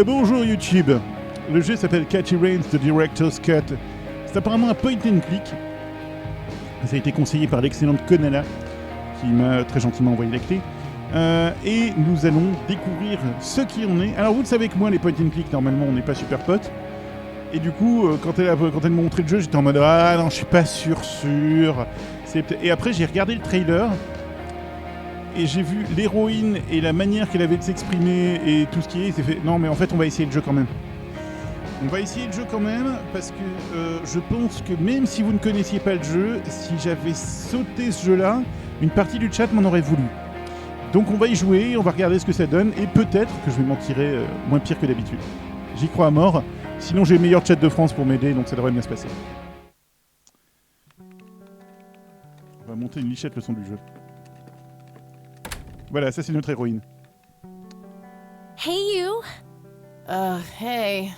Bonjour YouTube. Le jeu s'appelle Catchy Rains The Director's Cut. C'est apparemment un point and click. Ça a été conseillé par l'excellente Konala, qui m'a très gentiment envoyé la clé. Et nous allons découvrir ce qui en est. Alors vous le savez que moi, les point and click, normalement, on n'est pas super potes. Et du coup, quand elle m'a montré le jeu, j'étais en mode « Ah non, je suis pas sûr. » Et après, j'ai regardé le trailer. Et j'ai vu l'héroïne et la manière qu'elle avait de s'exprimer et tout ce qui est. Il s'est fait « Non, mais en fait, on va essayer le jeu quand même. » On va essayer le jeu quand même, parce que je pense que même si vous ne connaissiez pas le jeu, si j'avais sauté ce jeu-là, une partie du chat m'en aurait voulu. Donc on va y jouer, on va regarder ce que ça donne, et peut-être que je vais m'en tirer moins pire que d'habitude. J'y crois à mort. Sinon j'ai le meilleur chat de France pour m'aider, donc ça devrait bien se passer. On va monter une lichette le son du jeu. Voilà, ça c'est notre héroïne. Hey you. Hey.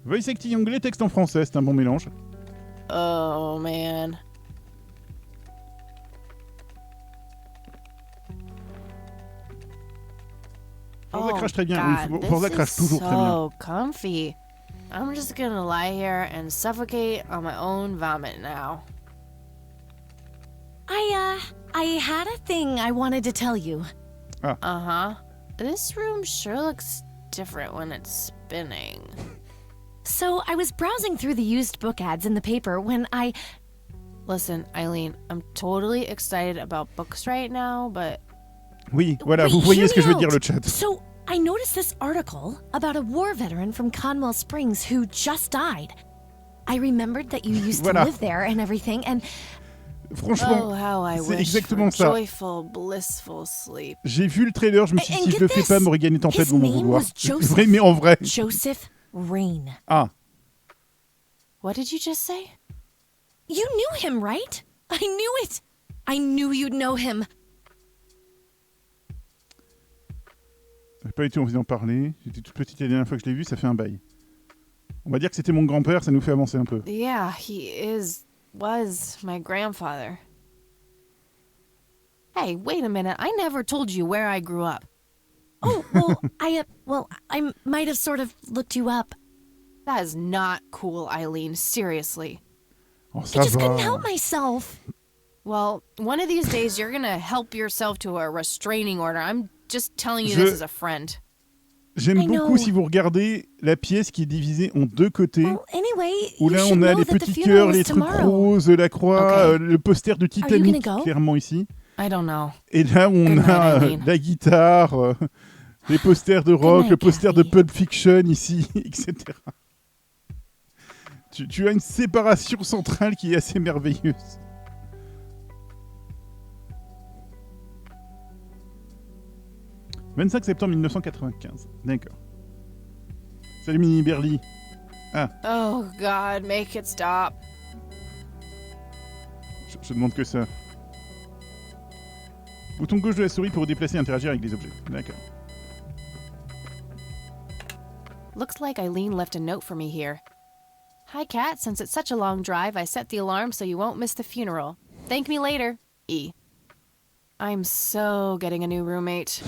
Voice acting anglais, texte en français, c'est un bon mélange. Oh man. Forza crache très bien. Oui, Forza crache toujours très bien. So comfy. I'm just gonna lie here and suffocate on my own vomit now. I had a thing I wanted to tell you. Uh-huh. This room sure looks different when it's spinning. So I was browsing through the used book ads in the paper when I... Listen, Eileen, I'm totally excited about books right now, but... Oui, voilà, Wait, vous voyez ce que je veux hear me dire, le out. chat. So I noticed this article about a war veteran from Conwell Springs who just died. I remembered that you used Voilà. to live there and everything, and... Franchement, oh, how I c'est wish exactement for ça. joyful, blissful sleep. J'ai vu le trailer, je me suis dit, And si je le get fais pas, this, Morrigan et Tempête his vont m'en name vouloir. was Joseph. Vrai, mais en vrai. Joseph Rain. Ah, What did you just say? You knew him, right? I knew it. I knew you'd know him. j'ai pas eu envie d'en parler. J'étais toute petite la dernière fois que je l'ai vu, ça fait un bail. On va dire que c'était mon grand-père, ça nous fait avancer un peu. Yeah, was my grandfather. Hey, wait a minute. I never told you where I grew up. Oh, well, I might have sort of looked you up. That is not cool, Eileen. Seriously. Oh, I ça just couldn't va. help myself. Well, one of these days you're gonna help yourself to a restraining order. I'm just telling you Je- this as a friend. J'aime I beaucoup know. si vous regardez la pièce qui est divisée en deux côtés. Well, anyway, Où you là should on a know les that the petits funeral cœurs, is les trucs tomorrow. roses, la croix, Ok. le poster de Titanic, gonna go? clairement ici. I don't know. Et là on Good night, a Eileen. la guitare, les posters de rock, night, le poster de Kathy. Pulp Fiction ici, etc. Tu as une séparation centrale qui est assez merveilleuse. « 25 septembre 1995. D'accord. Salut Mini Berly. Oh God, make it stop. Je demande que ça. Bouton gauche de la souris pour déplacer et interagir avec des objets. D'accord. Looks like Eileen left a note for me here. Hi, Kat. Since it's such a long drive, I set the alarm so you won't miss the funeral. Thank me later. E. I'm so getting a new roommate.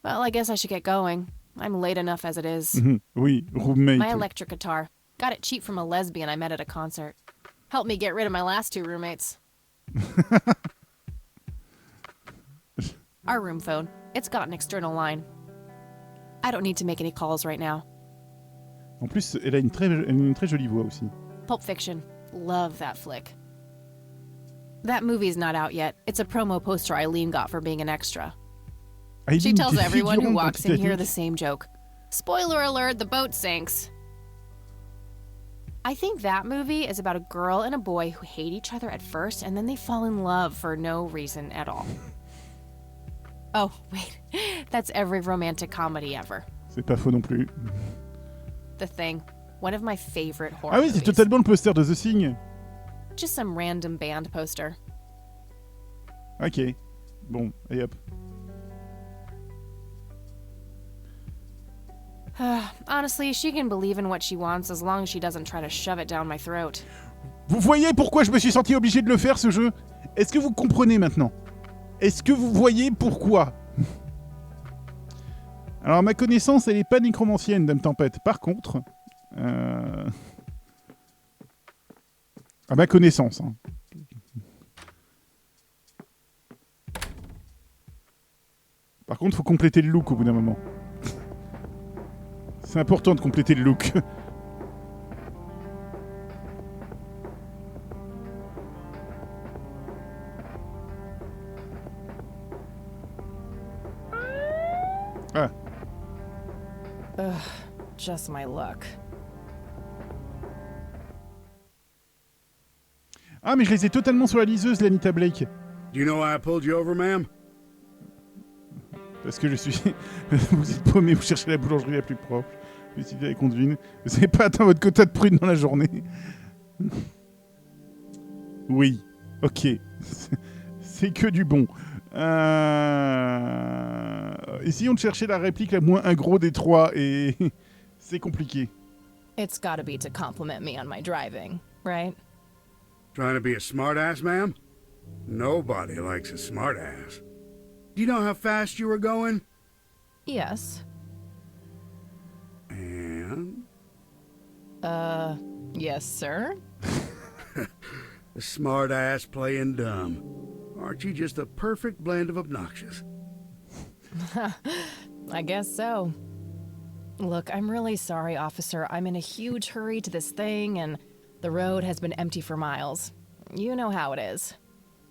Well, I guess I should get going. I'm late enough as it is. Oui, roommate. My electric guitar. Got it cheap from a lesbian I met at a concert. Helped me get rid of my last two roommates. Our room phone. It's got an external line. I don't need to make any calls right now. En plus, elle a une très jolie voix aussi. Pulp Fiction. Love that flick. That movie's not out yet. It's a promo poster Eileen got for being an extra. She Eileen, tells t'es everyone who figurante dans walks in here Titanic. the same joke. Spoiler alert, the boat sinks. I think that movie is about a girl and a boy who hate each other at first and then they fall in love for no reason at all. Oh, wait. That's every romantic comedy ever. C'est pas faux non plus. The Thing. One of my favorite horror Ah oui, c'est movies. totalement le poster de The Thing. Just some random band poster. Ok. Bon, et hop. Honestly, she can believe in what she wants as long as she doesn't try to shove it down my throat. Vous voyez pourquoi je me suis senti obligé de le faire, ce jeu? Est-ce que vous comprenez maintenant? Est-ce que vous voyez pourquoi? Alors, à ma connaissance, elle est pas nécromancienne, Dame Tempête. Par contre... À ma connaissance. Hein. Par contre, faut compléter le look au bout d'un moment. C'est important de compléter le look. Ah. Ugh, just my luck. Ah, mais je les ai totalement sur la liseuse, l'Anita Blake. Do you know why I pulled you over, ma'am? Parce que je suis... vous êtes paumé, vous cherchez la boulangerie la plus proche. Vous décidez avec conduite. Vous n'avez pas atteint votre quota de prunes dans la journée. Oui. Ok. C'est que du bon. Essayons de chercher la réplique la moins ingro des trois et... c'est compliqué. It's gotta be to compliment me on my driving, right? Trying to be a smartass, ma'am? Nobody likes a smartass. Do you know how fast you were going? Yes. And? Yes, sir? A smartass playing dumb. Aren't you just a perfect blend of obnoxious? I guess so. Look, I'm really sorry, officer. I'm in a huge hurry to this thing, and the road has been empty for miles. You know how it is.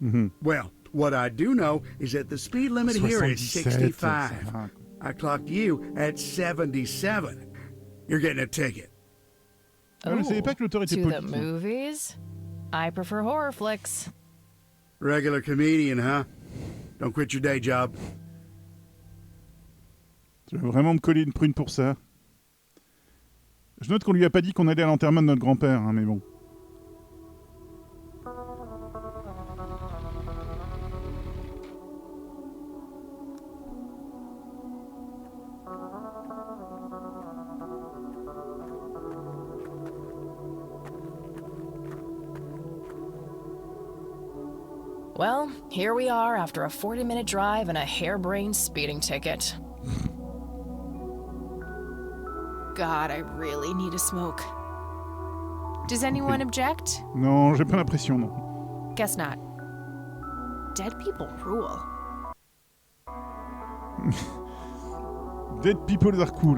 Mm-hmm. Well, what I do know is that the speed limit here is 65. I clocked you at 77. You're getting a ticket. Je ne savais pas que l'auteur était To the politique. movies? I prefer horror flicks. Regular comedian, huh? Don't quit your day job. Tu vas vraiment me coller une prune pour ça. Je note qu'on lui a pas dit qu'on allait à l'enterrement de notre grand-père, hein, mais bon. Well, here we are after a 40-minute drive and a harebrained speeding ticket. God, I really need a smoke. Does anyone object? Non, j'ai pas l'impression, non. Guess not. Dead people rule. Dead people are cool.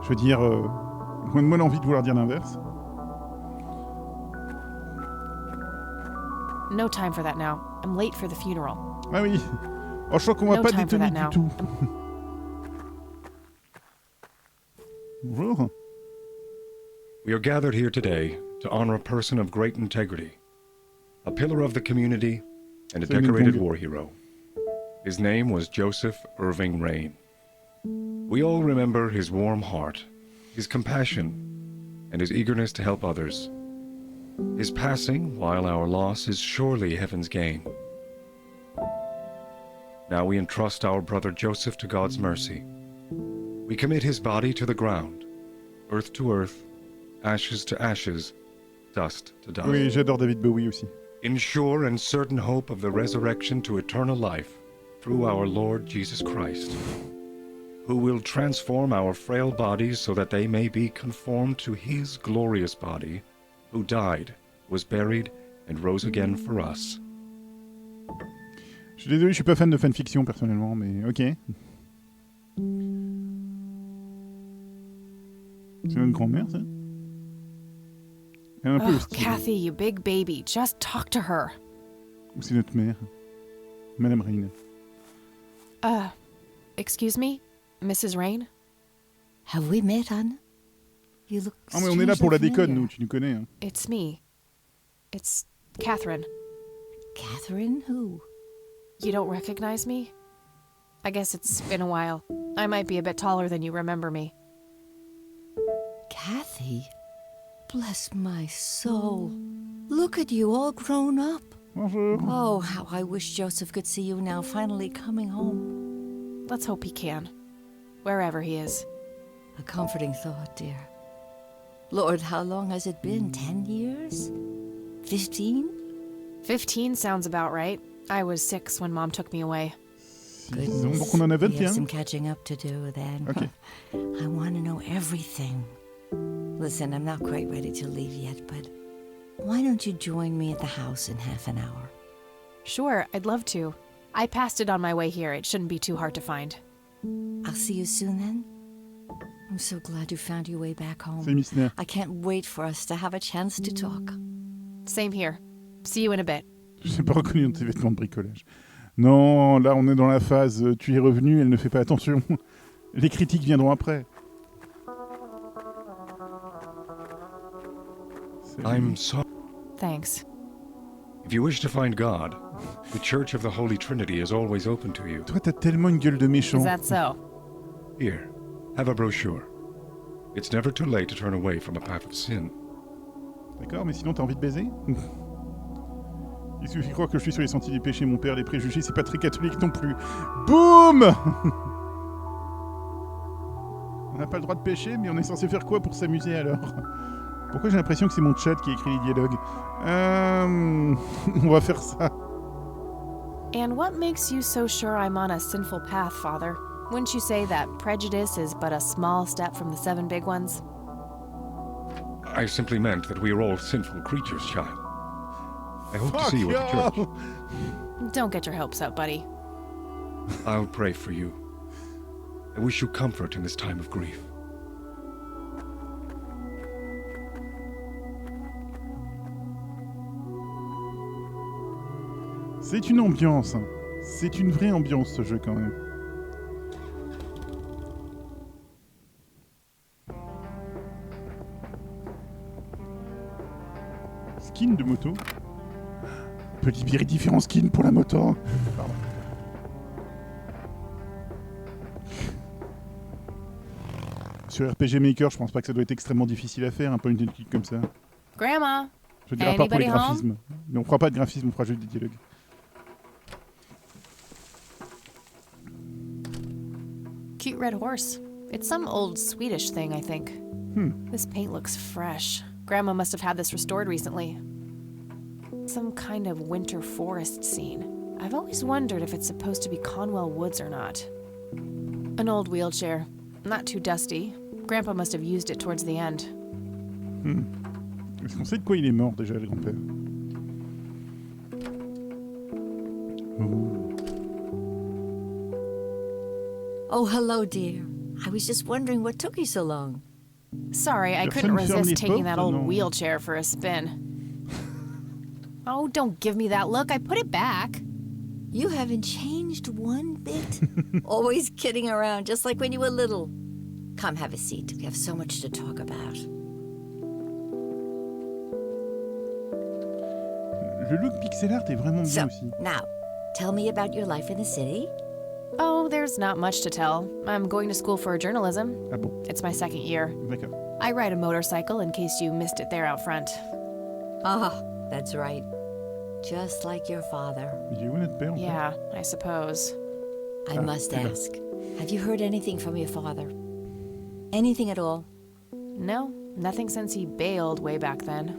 Je veux dire, loin de moi l'envie de vouloir dire l'inverse. No time for that now. I'm late for the funeral. Ah oui. Oh, je crois qu'on va No pas time for détonner that now. du tout. Bonjour. We are gathered here today to honor a person of great integrity, a pillar of the community, and a Salut, decorated Pong. war hero. His name was Joseph Irving Rain. We all remember his warm heart, his compassion, and his eagerness to help others. His passing, while our loss, is surely heaven's gain. Now we entrust our brother Joseph to God's mercy. We commit his body to the ground, earth to earth, ashes to ashes, dust to dust. Oui, j'adore David Bowie aussi. In sure and certain hope of the resurrection to eternal life through our Lord Jesus Christ, who will transform our frail bodies so that they may be conformed to his glorious body, who died, was buried, and rose again for us. Je suis désolé, je suis pas fan de fanfiction personnellement, mais ok. C'est notre grand-mère, ça? Elle est un peu Oh, hostile. Kathy, you big baby. Just talk to her. Ou c'est notre mère? Madame Rain. Excuse me? Mrs. Rain? Have we met, Anne? You look Ah, mais on est là pour la strangely déconne, familiar. nous, tu nous connais. Hein. It's me. It's Catherine. Catherine who? You don't recognize me? I guess it's been a while. I might be a bit taller than you remember me. Kathy? Bless my soul. Look at you, all grown up. Bonjour. Oh, how I wish Joseph could see you now, finally coming home. Let's hope he can. Wherever he is. A comforting thought, dear. Lord, how long has it been? 10 years? 15? 15 sounds about right. I was 6 when Mom took me away. 6 ans, donc on en a We have 21. some catching up to do then. Ok. I want to know everything. Listen, I'm not quite ready to leave yet, but why don't you join me at the house in half an hour? Sure, I'd love to. I passed it on my way here. It shouldn't be too hard to find. I'll see you soon then. I'm so glad you found your way back C'est home. mystère. I can't wait for us to have a chance to talk. Same here. See you in a bit. Je n'ai pas reconnu dans tes vêtements de bricolage. Non, là on est dans la phase tu es revenu, elle ne fait pas attention. Les critiques viendront après. I'm sorry. Thanks. If you wish to find God, the Church of the Holy Trinity is always open to you. Toi t'as tellement une gueule de méchant. Is that so? Here, have a brochure. It's never too late to turn away from a path of sin. D'accord, mais sinon t'as envie de baiser? Il suffit de croire que je suis sur les sentiers du péché, mon père, les préjugés, c'est pas très catholique non plus. Boum. On n'a pas le droit de pécher, mais on est censé faire quoi pour s'amuser alors? Pourquoi j'ai l'impression que c'est mon chat qui écrit les dialogues? On va faire ça. And what makes you so sure I'm on a sinful path, Father? Wouldn't you say that prejudice is but a small step from the 7 big ones? I simply meant that we are all sinful creatures, child. I hope to see you at the y'all. church. Don't get your hopes up, buddy. I'll pray for you. I wish you comfort in this time of grief. C'est une ambiance. Hein. C'est une vraie ambiance ce jeu quand même. Skin de moto. On peut libérer différents skins pour la moto. Pardon. Sur RPG Maker, je pense pas que ça doit être extrêmement difficile à faire, un point and click comme ça. Grandma? Je veux dire, à part pour les Anybody home? graphismes. Mais on fera pas de graphisme, on fera juste des dialogues. Cute red horse. It's some old Swedish thing, I think. This paint looks fresh. Grandma must have had this restored recently. Some kind of winter forest scene. I've always wondered if it's supposed to be Conwell Woods or not. An old wheelchair. Not too dusty. Grandpa must have used it towards the end. Est-ce qu'on sait de quoi il est mort déjà, le grand-père? Oh. Oh, hello, dear. I was just wondering what took you so long. Sorry, I Personne couldn't ferme les resist taking portes, that old non? wheelchair for a spin. Oh, don't give me that look. I put it back. You haven't changed one bit. Always kidding around, just like when you were little. Come have a seat. We have so much to talk about. Le look pixel art est vraiment bien So, aussi. now, tell me about your life in the city. Oh, there's not much to tell. I'm going to school for journalism. Ah bon, It's my 2nd year. d'accord. I ride a motorcycle in case you missed it there out front. Ah, that's right. Just like your father. Il est où notre père en fait? Yeah, I suppose. I Ah, must d'accord. ask, have you heard anything from your father? Anything at all? No, nothing since he bailed way back then.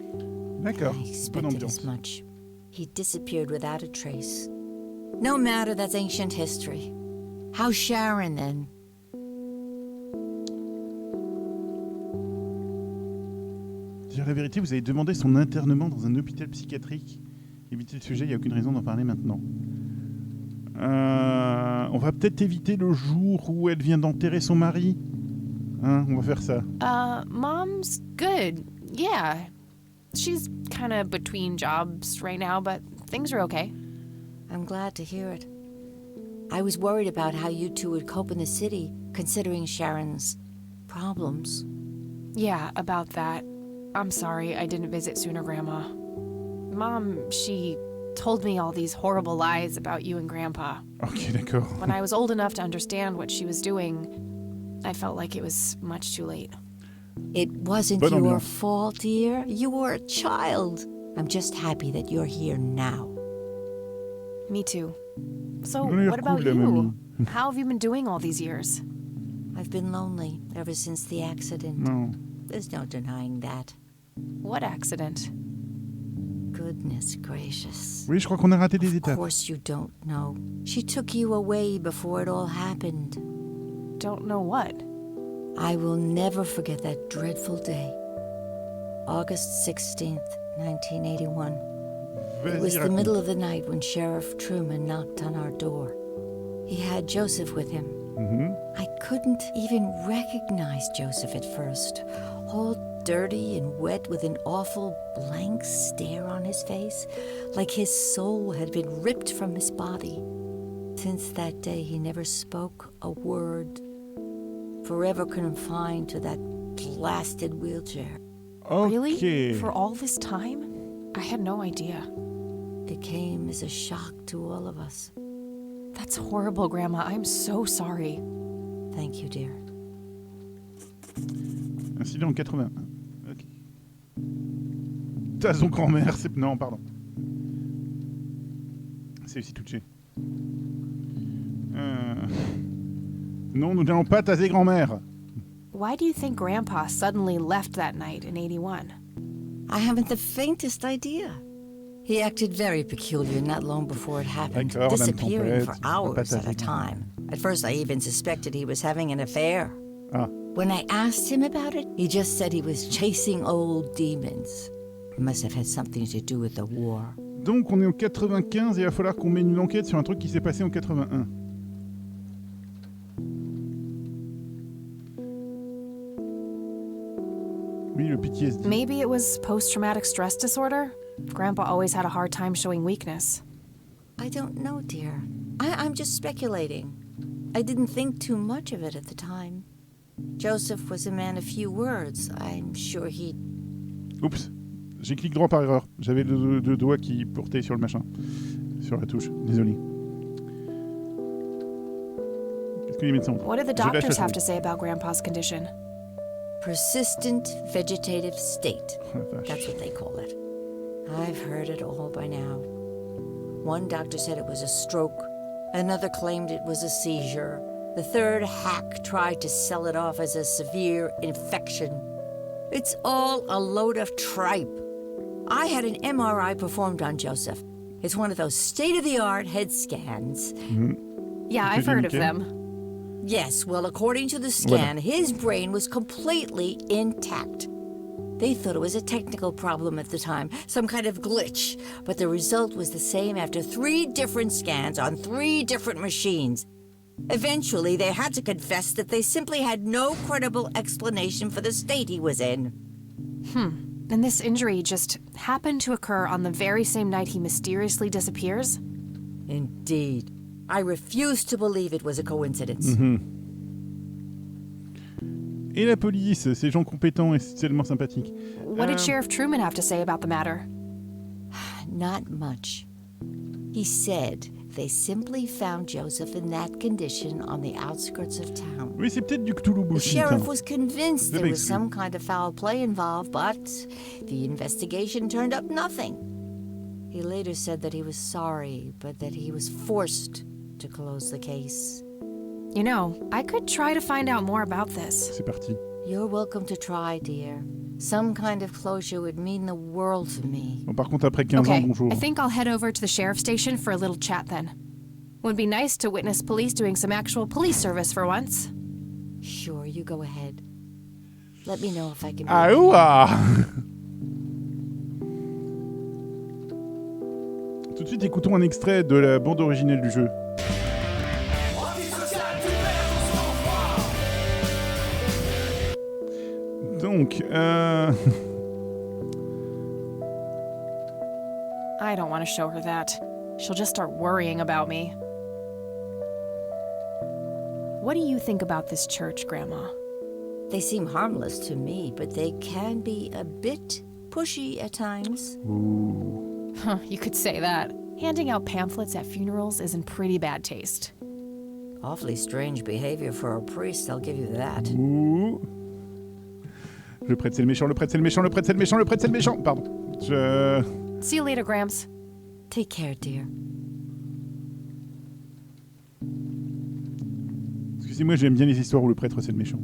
D'accord, I bonne expected ambiance. as much. He disappeared without a trace. No matter, that's ancient history. How's Sharon then? Dire la vérité, vous avez demandé son internement dans un hôpital psychiatrique. Évitez le sujet, il n'y a aucune raison d'en parler maintenant. On va peut-être éviter le jour où elle vient d'enterrer son mari. Hein, on va faire ça. Mom's good. Yeah. She's kind of between jobs right now, but things are okay. I'm glad to hear it. I was worried about how you two would cope in the city, considering Sharon's problems. Yeah, about that. I'm sorry I didn't visit sooner, Grandma. Mom, she told me all these horrible lies about you and Grandpa. Ok, d'accord. When I was old enough to understand what she was doing, I felt like it was much too late. It wasn't Bonne your ambiance. fault, dear. You were a child. I'm just happy that you're here now. Me too. So, Elle a l'air what about cool, la you? mamie. How have you been doing all these years? I've been lonely ever since the accident. Non. There's no denying that. What accident? Goodness gracious. Oui, je crois qu'on a raté des Of étapes. course you don't know. She took you away before it all happened. Don't know what. I will never forget that dreadful day. August 16th, 1981. It was Vas-y, the middle raconte. of the night when Sheriff Truman knocked on our door. He had Joseph with him. Mhm. I couldn't even recognize Joseph at first. All dirty and wet with an awful blank stare on his face, like his soul had been ripped from his body. Since that day, he never spoke a word, forever confined to that blasted wheelchair. Ok. Really? For all this time? I had no idea. It came as a shock to all of us. That's horrible, Grandma. I'm so sorry. Thank you, dear. Incident en 81. Ok. T'as son grand-mère, c'est... Non, pardon. C'est aussi touché. Non, nous n'allons pas taser grand-mère. Why do you think Grandpa suddenly left that night in 81? I haven't the faintest idea. He acted very peculiar not long before it happened, D'accord, Madame disappearing for Tempête, on va pas hours at a taser. time. At first, I even suspected he was having an affair. Ah. When I asked him about it, he just said he was chasing old demons. It must have had something to do with the war. Donc, on est en 95 et il va falloir qu'on mène une enquête sur un truc qui s'est passé en 81. Oui, le PTSD. Maybe it was post-traumatic stress disorder? Grandpa always had a hard time showing weakness. I don't know, dear. I'm just speculating. I didn't think too much of it at the time. Joseph was a man of few words. I'm sure he'd... Oups, j'ai cliqué droit par erreur. J'avais le doigt qui portait sur le machin. Sur la touche, désolé. Qu'est-ce que les médecins ont fait? What did the Je lâche la doctors have souris. to say about Grandpa's condition? Persistent vegetative state. Oh, la vache. That's what they call it. I've heard it all by now. One doctor said it was a stroke. Another claimed it was a seizure. The third hack tried to sell it off as a severe infection. It's all a load of tripe. I had an MRI performed on Joseph. It's one of those state-of-the-art head scans. Yeah, Did I've you heard of indicate? them. Yes, well, according to the scan, his brain was completely intact. They thought it was a technical problem at the time, some kind of glitch, but the result was the same after 3 different scans on 3 different machines. Eventually, they had to confess that they simply had no credible explanation for the state he was in. And this injury just happened to occur on the very same night he mysteriously disappears? Indeed. I refuse to believe it was a coincidence. Et la police, ces gens compétents et tellement sympathiques. What did Sheriff Truman have to say about the matter? Not much. He said they simply found Joseph in that condition on the outskirts of town. Oui, c'est peut-être du Cthulhu The bullshit. sheriff hein. was convinced there Very was some kind of foul play involved, but the investigation turned up nothing. He later said that he was sorry, but that he was forced to close the case. You know, I could try to find out more about this. C'est parti. You're welcome to try, dear. Some kind of closure would mean the world to me. Bon, par contre, après 15 ans, Okay, bonjour. I think I'll head over to the sheriff's station for a little chat then. Would be nice to witness police doing some actual police service for once. Sure, you go ahead. Let me know if I can... be Ah of any ouah Tout de suite, écoutons un extrait de la bande originale du jeu. Donc, I don't want to show her that. She'll just start worrying about me. What do you think about this church, Grandma? They seem harmless to me, but they can be a bit pushy at times. ouh. Huh, you could say that. Handing out pamphlets at funerals is in pretty bad taste. Awfully strange behavior for a priest, I'll give you that. Ouh. Le prêtre c'est le méchant, le prêtre c'est le méchant, le prêtre c'est le méchant, le prêtre c'est le méchant. Pardon. See you later, Gramps. Take care, dear. Excusez-moi, j'aime bien les histoires où le prêtre c'est le méchant.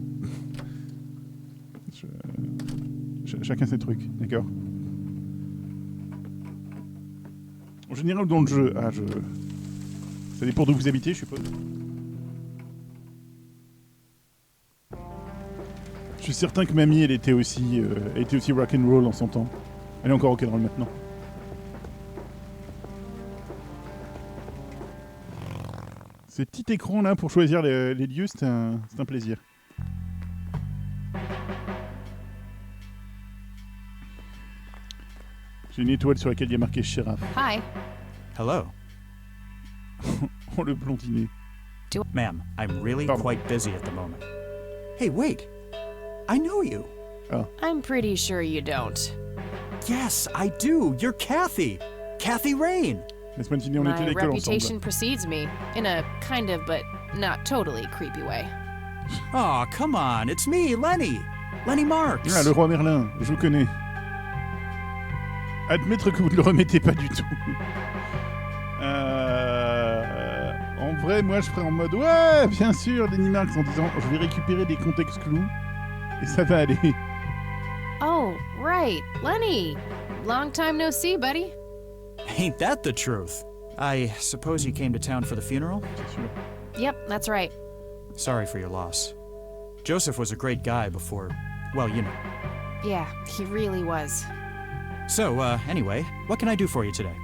Chacun ses trucs, d'accord. En général, dans le jeu... Ça dépend d'où vous habitez, je suppose. Je suis certain que Mamie, elle était aussi rock'n'roll en son temps. Elle est encore rock'n'roll maintenant. Ces petits écrans là pour choisir les lieux, c'est un plaisir. J'ai une étoile sur laquelle il y a marqué Sheriff. Hi. Hello. Oh, le blondinet. Ma'am, I'm really Pardon. quite busy at the moment. Hey, wait. I know you. I'm pretty sure you don't. Yes, I do. You're Kathy. Kathy Rain. La semaine finie, on était à My l'école reputation ensemble. precedes me, in a kind of but not totally creepy way. Oh, come on. It's me, Lenny. Lenny Marks. Ah, le roi Merlin, je vous connais. Admettre que vous ne le remettez pas du tout. En vrai, moi, je ferais en mode ouais, bien sûr, Lenny Marks, en disant je vais récupérer des contextes clous et ça va aller. Oh, right. Lenny. Long time no see, buddy. Ain't that the truth? I suppose you came to town for the funeral? C'est sûr. Yep, that's right. Sorry for your loss. Joseph was a great guy before, well, you know. Yeah, he really was. So, anyway, what can I do for you today?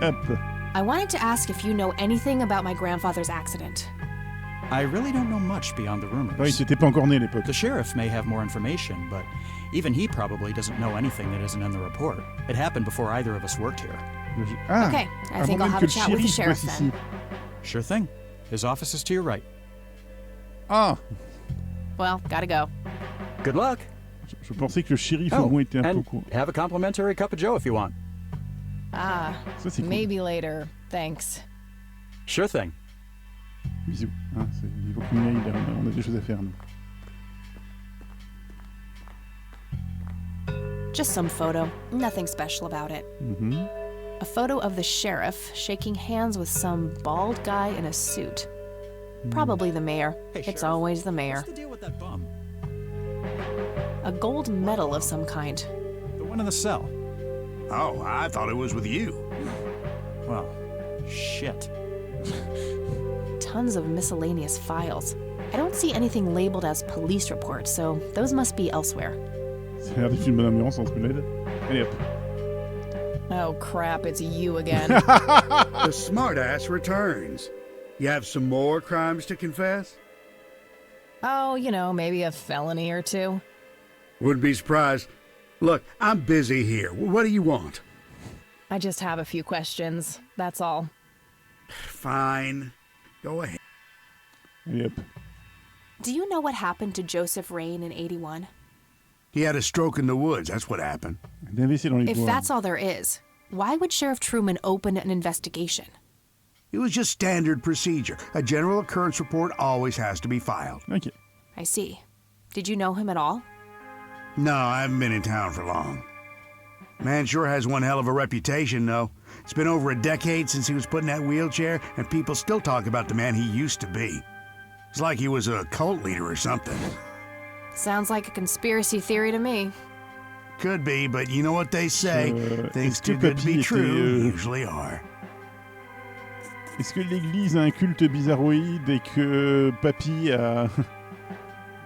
Hop. I wanted to ask if you know anything about my grandfather's accident. I really don't know much beyond the rumors. Ouais, il n'était pas encore né à l'époque. The sheriff may have more information, but even he probably doesn't know anything that isn't in the report. It happened before either of us worked here. Ah, Okay, I avant think I'll même have que a le chat with the shérif sheriff passe then. ici. Sure thing. His office is to your right. Ah, Well, gotta go. Good luck. je pensais que le shérif Oh, au moins était un peu and court. have a complimentary cup of Joe if you want. Ah, Ça, c'est cool. maybe later. Thanks. Sure thing. Bisous. Hein, il faut qu'on y aille, là, on a des choses à faire, nous. Just some photo. Nothing special about it. Mhm. A photo of the sheriff shaking hands with some bald guy in a suit. Probably the mayor. Hey, It's Sheriff. always the mayor. What's the deal with that bum? A gold medal of some kind. The one in the cell. Oh, I thought it was with you. Well, shit. Tons of miscellaneous files. I don't see anything labeled as police reports, so those must be elsewhere. Ça a l'air d'être une bonne ambiance en ce bled. Allez hop. Oh crap, it's you again. The smartass returns. You have some more crimes to confess? Oh, you know, maybe a felony or two. Wouldn't be surprised. Look, I'm busy here. What do you want? I just have a few questions, that's all. Fine. Go ahead. Allez hop. Do you know what happened to Joseph Rain in 81? He had a stroke in the woods. That's what happened. Un AVC dans les If bois. that's all there is, why would Sheriff Truman open an investigation? It was just standard procedure. A general occurrence report always has to be filed. Ok. I see. Did you know him at all? No, I haven't been in town for long. Man sure has one hell of a reputation, though. It's been over a decade since he was put in that wheelchair, and people still talk about the man he used to be. It's like he was a cult leader or something. Sounds like a conspiracy theory to me. Could be, but you know what they say. Things est-ce que too good to Papy be était, true usually are. Est-ce que l'Église a un culte bizarroïde et que Papy a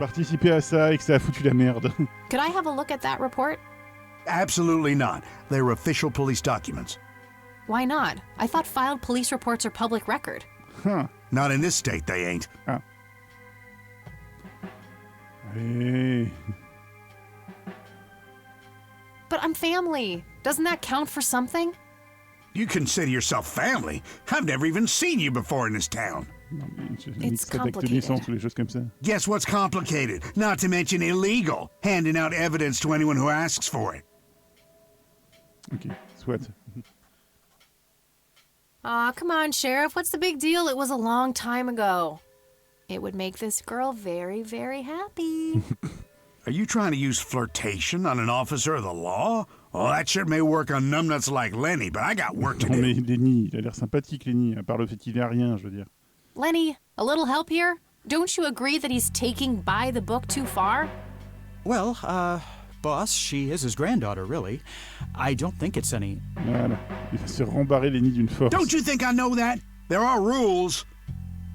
participé à ça et que ça a foutu la merde? Could I have a look at that report? Absolutely not. They're official police documents. Why not? I thought filed police reports are public record. Huh. Not in this state, they ain't. Allez. But I'm family. Doesn't that count for something? You consider yourself family? I've never even seen you before in this town. Non, mais je It's acte de complicated. naissance ou les choses comme ça. Guess what's complicated? Not to mention illegal. Handing out evidence to anyone who asks for it. Ok, soit. Aw, come on, Sheriff. What's the big deal? It was a long time ago. It would make this girl very, very happy. Are you trying to use flirtation on an officer of the law? Well, that shit may work on numbnuts like Lenny, but I got work to Non mais do. Lenny, il a l'air sympathique Lenny, à part le fait qu'il ait rien, je veux dire. Lenny, a little help here? Don't you agree that he's taking by the book too far? Well, boss. She is his granddaughter, really. I don't think it's any... Voilà. Il va se rembarrer les nids d'une force. Don't you think I know that? There are rules.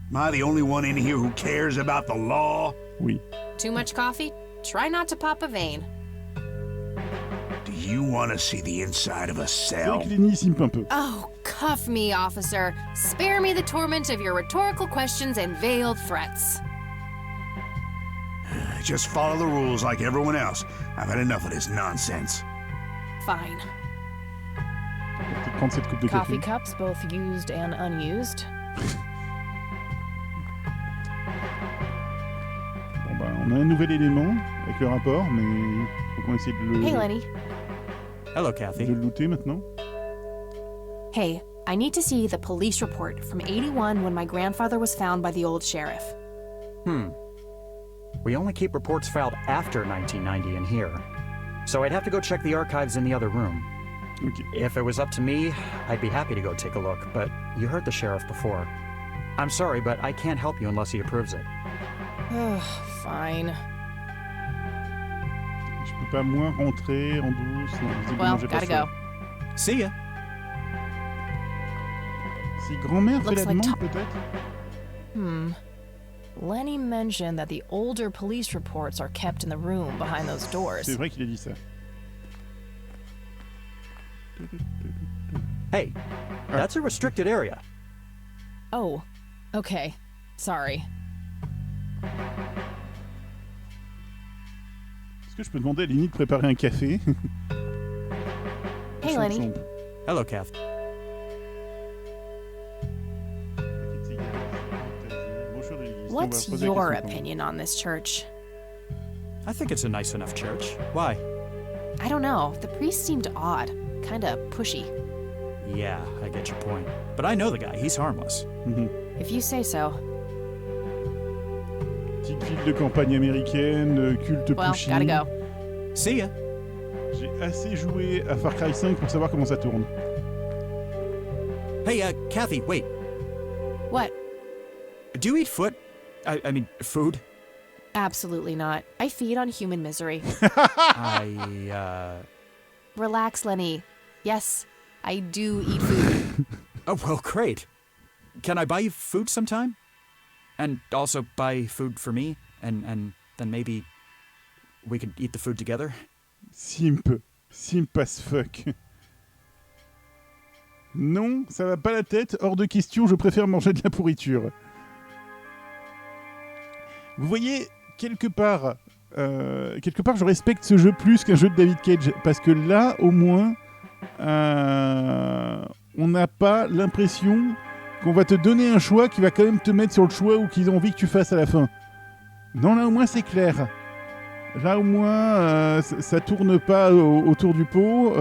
Am I the only one in here who cares about the law? Oui. Too much coffee? Try not to pop a vein. Do you want to see the inside of a C'est cell? vrai que les nids simpent un peu. Oh, cuff me, officer. Spare me the torment of your rhetorical questions and veiled threats. Just follow the rules like everyone else. I've had enough of this nonsense. Fine. On va peut-être prendre cette coupe de Coffee café. cups, both used and unused. Bon bah, on a un nouvel élément avec le rapport, mais il faut qu'on essaie de Hey, Lenny. Hello, de Kathy. le looter maintenant. Hey, I need to see the police report from 81 when my grandfather was found by the old sheriff. We only keep reports filed after 1990 in here. So I'd have to go check the archives in the other room. Ok. If it was up to me, I'd be happy to go take a look, but you heard the sheriff before. I'm sorry, but I can't help you unless he approves it. Fine. Je peux pas moins rentrer en douce. Non, visiblement, Well, j'ai pas gotta le choix. go. See ya. Si grand-mère fait Looks la like demande, peut-être. Lenny mentioned that the older police reports are kept in the room behind those doors. C'est vrai qu'il a dit ça. Hey, that's a restricted area. Oh, okay. Sorry. Est-ce que je peux demander à Lenny de préparer un café? Hey, Lenny. Hello, Kathy. What's your opinion on this church? I think it's a nice enough church. Why? I don't know. The priest seemed odd. Kinda pushy. Yeah, I get your point. But I know the guy. He's harmless. If you say so. Petite ville de campagne américaine, culte Well, pushy. gotta go. See ya. J'ai assez joué à Far Cry 5 pour savoir comment ça tourne. Hey, Kathy, wait. What? Do you eat foot? I mean, food? Absolutely not. I feed on human misery. Relax, Lenny. Yes, I do eat food. Oh, well, great. Can I buy you food sometime? And also buy food for me? And then maybe we could eat the food together? Simp. Simp as fuck. Non, ça va pas la tête. Hors de question, je préfère manger de la pourriture. Vous voyez, quelque part, je respecte ce jeu plus qu'un jeu de David Cage. Parce que là, au moins, on n'a pas l'impression qu'on va te donner un choix qui va quand même te mettre sur le choix ou qu'ils ont envie que tu fasses à la fin. Non, là, au moins, c'est clair. Là, au moins, ça tourne pas autour du pot.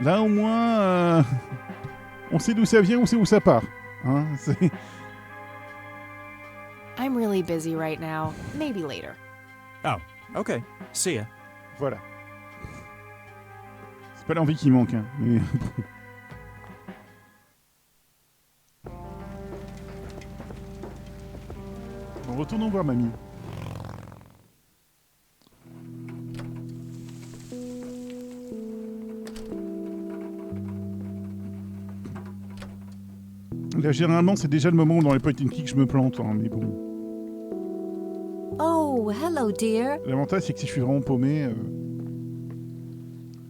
Là, au moins, on sait d'où ça vient, on sait où ça part. Hein, c'est... I'm really busy right now. Maybe later. Oh, okay. See ya. Voilà. C'est pas l'envie qui manque, hein, mais... Bon, retournons voir Mamie. Là, généralement, c'est déjà le moment où dans les point and click je me plante, hein, mais bon. Oh, hello, dear. L'avantage, c'est que si je suis vraiment paumé,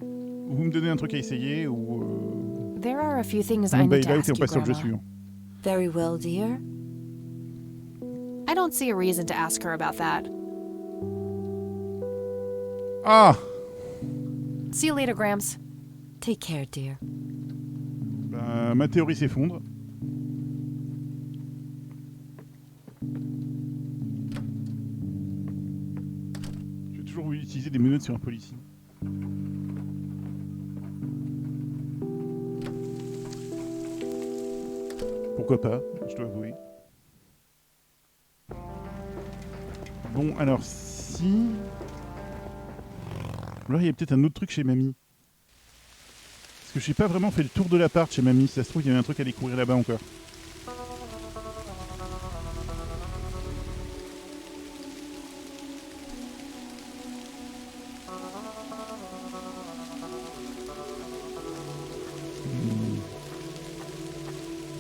vous me donnez un truc à essayer ou There are a few things I un need to bail-out ask et on you, passe sur le jeu Grandma. suivant. Very well, dear. I don't see a reason to ask her about that. Ah, See you later, Grams. Take care, dear. bah, ma théorie s'effondre. J'ai toujours voulu utiliser des menottes sur un policier. Pourquoi pas, je dois avouer. Bon, alors si... Alors il y a peut-être un autre truc chez Mamie. Parce que je n'ai pas vraiment fait le tour de l'appart chez Mamie. Ça se trouve, il y avait un truc à découvrir là-bas encore.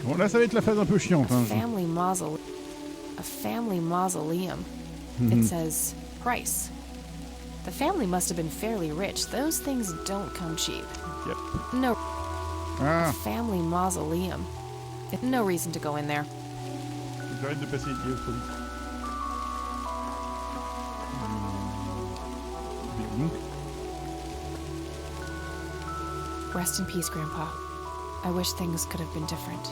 Bon, là, ça va être la phase un peu chiante. Hein. A family mausoleum. It says price. The family must have been fairly rich. Those things don't come cheap. Yep. No. Ah, A family mausoleum. No reason to go in there. j'arrête de passer les dièses trop vite. Donc, Rest in peace, Grandpa. I wish things could have been different.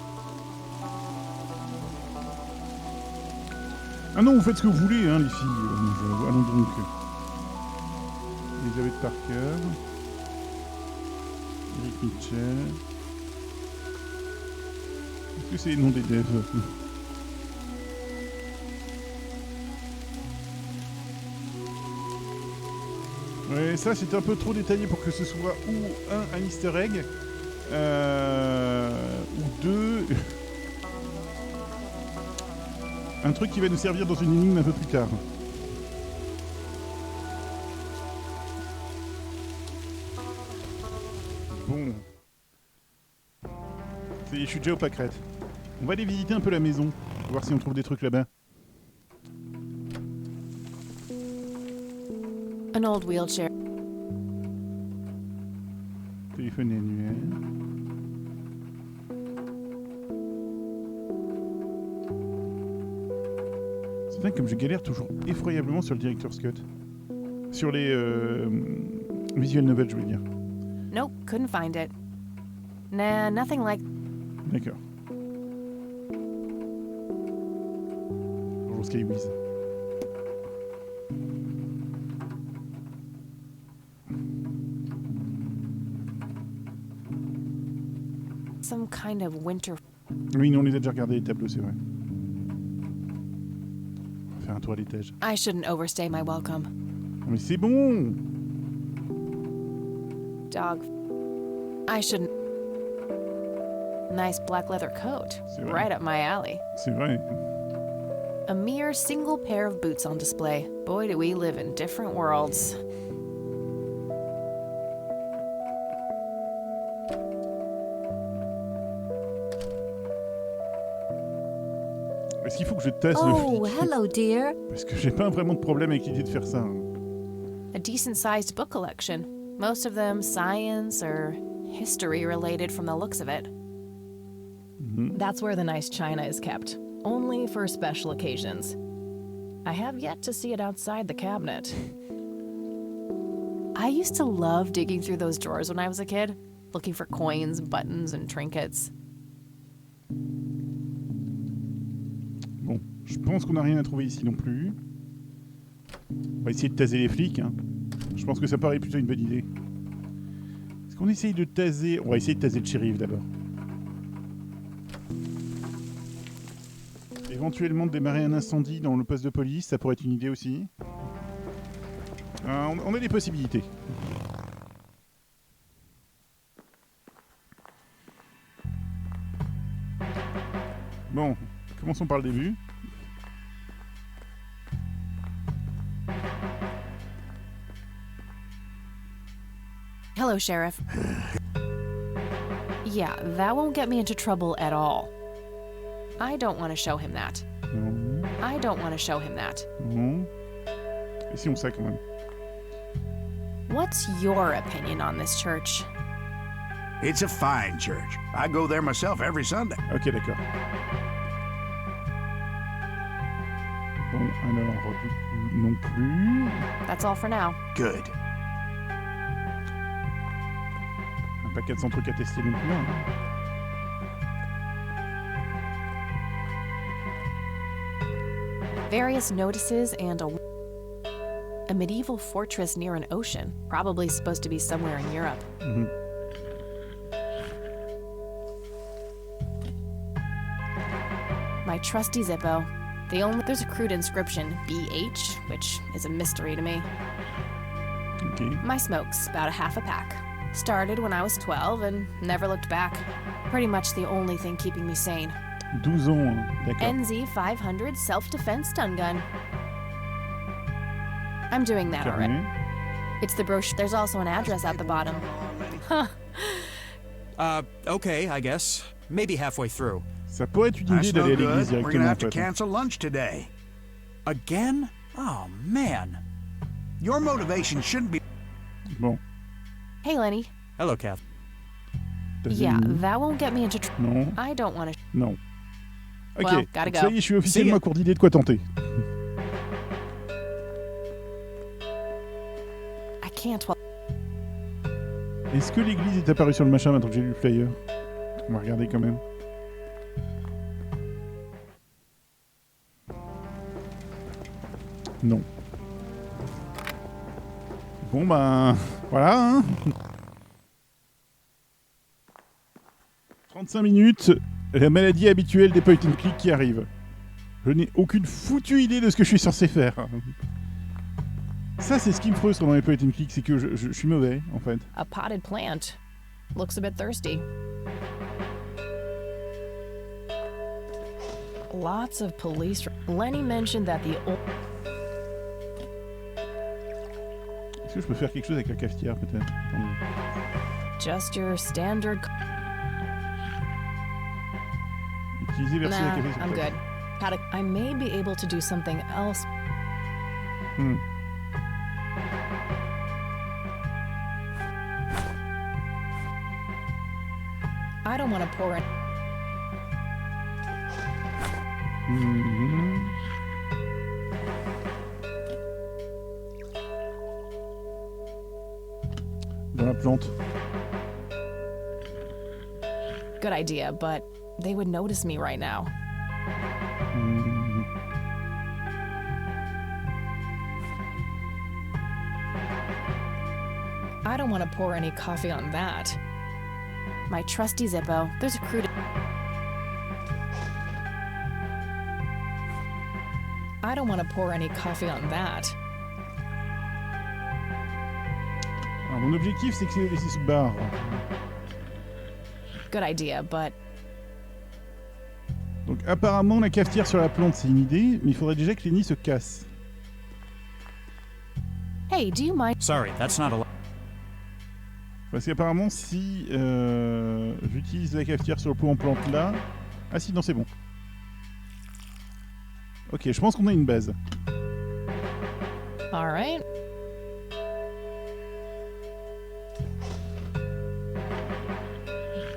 ah non, vous faites ce que vous voulez, hein, les filles. Allons donc. Elisabeth Parker. Eric Mitchell. Est-ce que c'est les noms des devs? Ouais, ça c'est un peu trop détaillé pour que ce soit ou un easter egg, ou deux, un truc qui va nous servir dans une énigme un peu plus tard. Bon. Je suis déjà au pâquerette. On va aller visiter un peu la maison, voir si on trouve des trucs là-bas. An old wheelchair. Téléphone annuel. C'est dingue comme je galère toujours effroyablement sur le Director's Cut. Sur les visual novels, je veux dire. Nope, couldn't find it. Nah, nothing like. D'accord. Bonjour Skywiz. Some kind of winter. Oui, non, on les a déjà regardés, les tableaux, c'est vrai. On va faire un tour à l'étage. I shouldn't overstay my welcome. Non, mais c'est bon! Dog. I shouldn't. Nice black leather coat. C'est vrai. Right up my alley. C'est vrai. A mere single pair of boots on display. Boy, do we live in different worlds. Est-ce qu'il faut que je tasse Oh, le flic? hello, dear. Parce que j'ai pas vraiment de problème avec l'idée de faire ça. Hein. A decent-sized book collection. Most of them science or history related from the looks of it. That's where the nice china is kept. Only for special occasions. I have yet to see it outside the cabinet. I used to love digging through those drawers when I was a kid, looking for coins, buttons, and trinkets. Bon, je pense qu'on n'a rien à trouver ici non plus. On va essayer de taser les flics. Hein. Je pense que ça paraît plutôt une bonne idée. Est-ce qu'on essaye de taser... On va essayer de taser le shérif d'abord. Éventuellement de démarrer un incendie dans le poste de police, ça pourrait être une idée aussi. On a des possibilités. Bon, commençons par le début. Hello, Sheriff. Yeah, that won't get me into trouble at all. I don't want to show him that. Non, I don't want to show him that. non. Essayons ça quand même. What's your opinion on this church? It's a fine church. I go there myself every Sunday. Ok, d'accord. Bon, alors, non plus. That's all for now. Good. Pas 400 trucs à tester non plus. Hein. Various notices and a medieval fortress near an ocean, probably supposed to be somewhere in Europe. Mhm. My trusty Zippo. There's a crude inscription, BH, which is a mystery to me. Ok. My smoke's about a half a pack. Started when I was 12 and never looked back. Pretty much the only thing keeping me sane. 12 ans, hein. D'accord. NZ 500 self-defense stun gun. I'm doing that already. Terminé. It's the brochure. There's also an address at the bottom. Huh. Okay, I guess. maybe halfway through. Ça pourrait être une idée That's no d'aller à l'église good. We're gonna directement, en have to fait. cancel lunch today. Again? Oh, man. Your motivation shouldn't be. Bon. Hey, Lenny. Hello, Kath. T'as Yeah, fini? that won't get me into Non. I don't want to. Non. Ok, Well, gotta donc go. ça y est, je suis See officiellement ya. à court d'idées de quoi tenter. I can't. Well, Est-ce que l'église est apparue sur le machin maintenant que j'ai lu le flyer? On va regarder quand même. Non. Bon ben... Voilà, hein. 35 minutes, la maladie habituelle des point and click qui arrive. Je n'ai aucune foutue idée de ce que je suis censé faire. Ça, c'est ce qui me frustre dans les point and click, c'est que je suis mauvais, en fait. A potted plant. Looks a bit thirsty. Lots of police. Lenny mentioned that the old. Est-ce que je peux faire quelque chose avec la cafetière, peut-être? Attendez. Just your standard. Utiliser verser la Nah, café sur I'm le good. I may be able to do something else. Hmm. I don't want to pour it. Mhm. Dans la plante. Good idea, but they would notice me right now. Mhm. I don't want to pour any coffee on that. my trusty Zippo. There's a crew to. I don't want to pour any coffee on that. Alors, mon objectif, c'est que c'est les laisser se barre. Good idea, but Donc, apparemment, la cafetière sur la plante, c'est une idée, mais il faudrait déjà que Lenny se casse. Hey, do you mind? Sorry, that's not allowed. Parce qu'apparemment, si j'utilise la cafetière sur le pot en plante là... Ah si, non, c'est bon. Ok, je pense qu'on a une base. all right.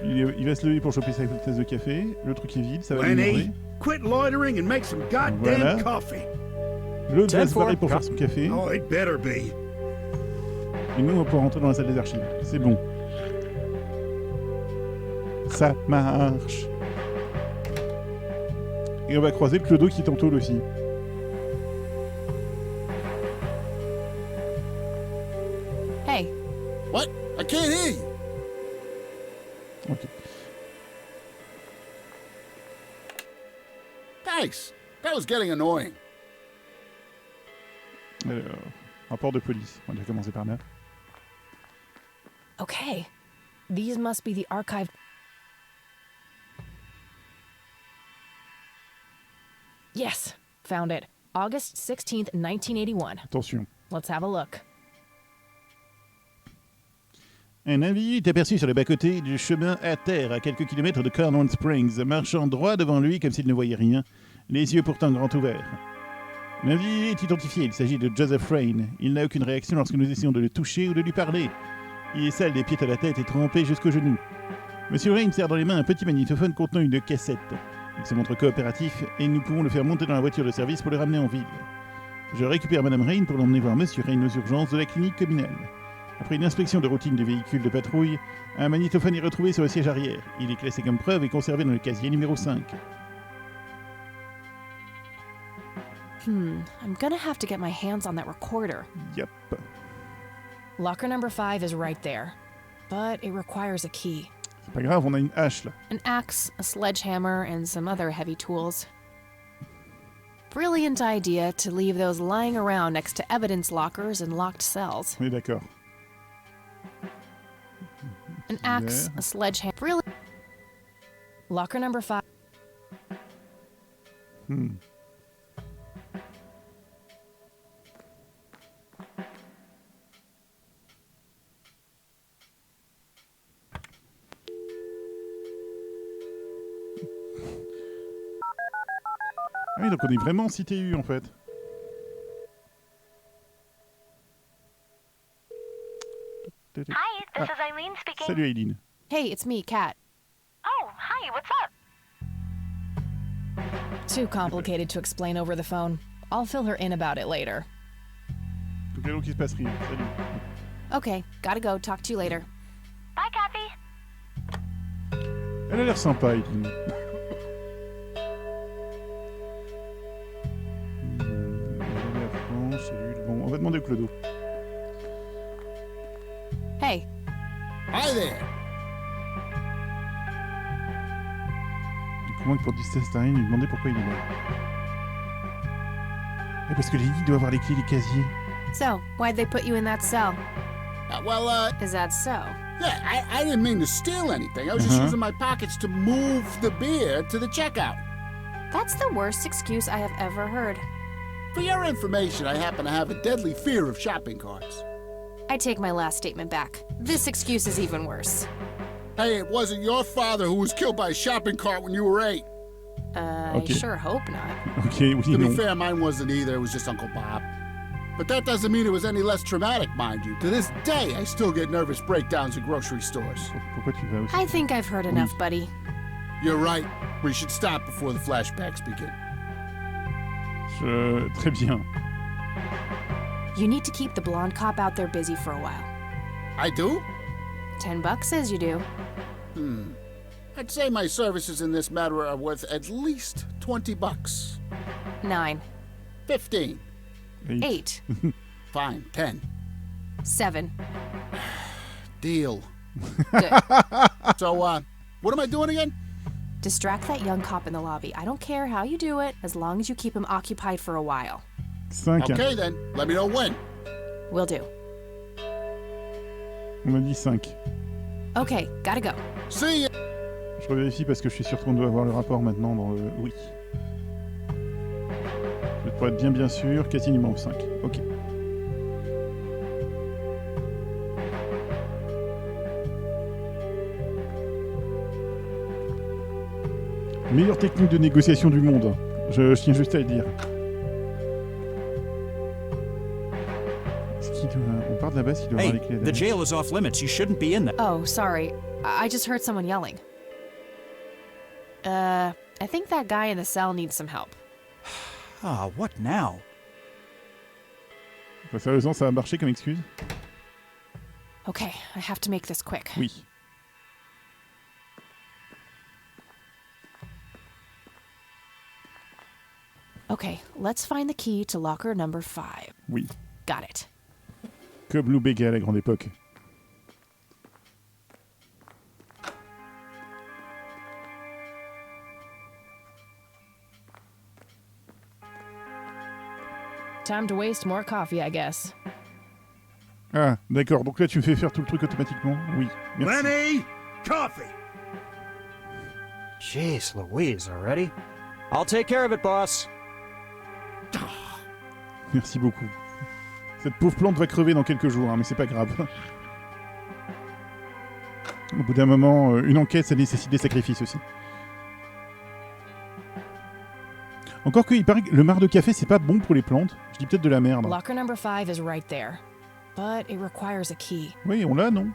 Il va se lever pour choper sa tasse de café. Le truc est vide, ça va l'énerver. Lenny, quit loitering and make some goddamn Voilà. coffee. L'autre va Ten se barrer for- pour faire son café. Oh, it better be. Et nous, on va pouvoir rentrer dans la salle des archives. C'est bon. Ça marche. Et on va croiser le clodo qui est en tôle aussi. Hey, What? I can't hear you. Ok. Thanks. That was getting annoying. Alors, rapport de police. On va déjà commencer par là. Okay. These must be the archive. Yes, found it. August 16th, 1981. Attention. Let's have a look. Un individu est aperçu sur le bas-côté du chemin à terre, à quelques kilomètres de Cornwall Springs, marchant droit devant lui comme s'il ne voyait rien, les yeux pourtant grands ouverts. L'individu est identifié, il s'agit de Joseph Rain. Il n'a aucune réaction lorsque nous essayons de le toucher ou de lui parler. Il est sale des pieds à la tête et trempé jusqu'aux genoux. Monsieur Rain serre dans les mains un petit magnétophone contenant une cassette. Il se montre coopératif et nous pouvons le faire monter dans la voiture de service pour le ramener en ville. Je récupère Madame Rain pour l'emmener voir Monsieur Rain aux urgences de la clinique communale. Après une inspection de routine du véhicule de patrouille, un magnétophone est retrouvé sur le siège arrière. Il est classé comme preuve et conservé dans le casier numéro 5. I'm gonna have to get my hands on that recorder. Yep. Locker number 5 is right there, but it requires a key. C'est pas grave, on a une hache là. An axe, a sledgehammer, and some other heavy tools. Brilliant idea to leave those lying around next to evidence lockers and locked cells. On est d'accord. An axe, a sledgehammer. Brilliant. Locker number 5. Ah oui, donc on est vraiment en cité U en fait. Hi, this is Eileen speaking. Salut Aileen. Hey, it's me, Kat. Oh, hi, what's up? Too complicated to explain over the phone. I'll fill her in about it later. Donc là, il se passe rien. Salut. Okay, gotta go. Talk to you later. Bye, Kathy. Elle a l'air sympa, Aileen. Elle est à France, salut. Bon, on va demander au Clodo. Hey, Hi there. Comment que pour distraire lui demander pourquoi il est là. Ouais, parce que Lily doit avoir les clés des casiers. so why'd they put you in that cell? Is that so? Yeah, I didn't mean to steal anything. I was just using my pockets to move the beer to the checkout. That's the worst excuse I have ever heard. For your information, I happen to have a deadly fear of shopping carts. I take my last statement back. This excuse is even worse. Hey, it wasn't your father who was killed by a shopping cart when you were 8. I sure hope not. Ok, oui, To non. be fair, mine wasn't either. It was just Uncle Bob. But that doesn't mean it was any less traumatic, mind you. To this day, I still get nervous breakdowns at grocery stores. Pourquoi tu vas aussi? I think I've heard enough, buddy. You're right. We should stop before the flashbacks begin. Très bien. You need to keep the blonde cop out there busy for a while. I do? $10 says you do. I'd say my services in this matter are worth at least $20. 9, 15. 8, Fine. 10. 7. Deal. Good. So, what am I doing again? Distract that young cop in the lobby. I don't care how you do it, as long as you keep him occupied for a while. 5. Okay, then. Let me know when. Will do. On m'a dit 5. Okay, gotta go. See ya. Je revérifie parce que je suis sûr qu'on doit avoir le rapport maintenant dans le... Oui. Pour être bien sûr, Cathy numéro 5. Ok. Meilleure technique de négociation du monde. Je tiens juste à le dire. On part de la base, il doit avoir Hey, les clés. the jail is off limits. You shouldn't be in there. Oh, sorry. I just heard someone yelling. I think that guy in the cell needs some help. Ah, what now? Enfin, sérieusement, ça va marcher comme excuse? Okay, I have to make this quick. Oui. Okay, let's find the key to locker number 5. Oui. Got it. Comme Lou Béga à la grande époque. Time to waste more coffee, I guess. Ah, d'accord. Donc là, tu me fais faire tout le truc automatiquement? Oui. Merci. Lenny! Coffee! Jeez Louise, already? I'll take care of it, boss. Merci beaucoup. Cette pauvre plante va crever dans quelques jours, hein, mais c'est pas grave. Au bout d'un moment, une enquête, ça nécessite des sacrifices aussi. Encore que, il paraît que le marc de café, c'est pas bon pour les plantes. Je dis peut-être de la merde. Locker number 5 is right there. But it requires a key. Oui, on l'a, non?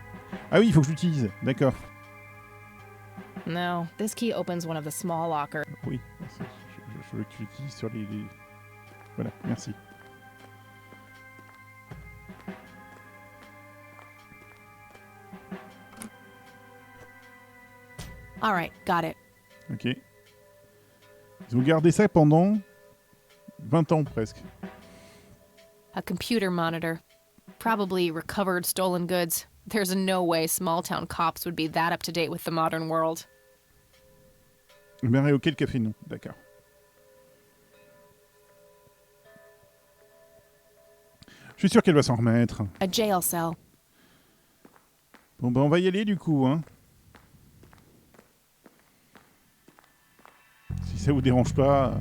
Ah oui, il faut que je l'utilise. D'accord. No, this key opens one of the small lockers. Oui, je veux que tu l'utilises sur les... Voilà, merci. All right, got it. Ok. Ils ont gardé ça pendant 20 ans presque. A computer monitor. Probably recovered stolen goods. There's no way small town cops would be that up to date with the modern world. Mais ok, le café, non. D'accord. Je suis sûr qu'elle va s'en remettre. A jail cell. Bon, bah on va y aller du coup, hein. Si ça vous dérange pas...